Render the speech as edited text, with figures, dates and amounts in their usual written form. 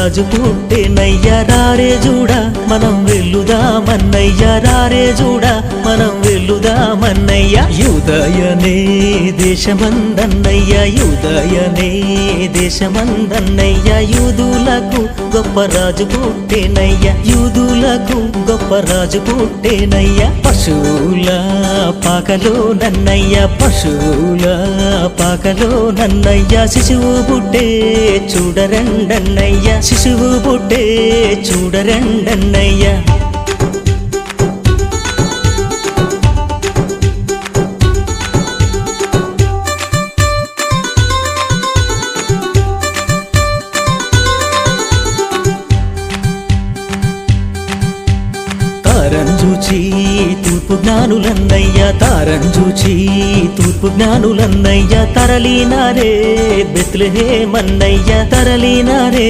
రాజు పుట్టేనయ్య రారే చూడా మనం వెళ్ళుదామన్నయ్య రారే చూడా మనం వెళ్ళుదామన్నయ్య యూదయనే దేశమందన్నయ్య యూదయనే దేశమందన్నయ్య యూదులకు గొప్ప రాజు పుట్టేనయ్య యూదులకు గొప్ప రాజు పుట్టేనయ్య పశువుల పాకలో నన్నయ్య పశువుల పాకలో నన్నయ్య శిశువు పుట్టే చూడరండన్నయ్య శిశువు పుట్టే చూడరండన్నయ్య తారంజూచి తూర్పు జ్ఞానులన్నయ్య తారంజూచి తూర్పు జ్ఞానులన్నయ్య తరలినారే బెత్లెహేమన్నయ్య తరలినారే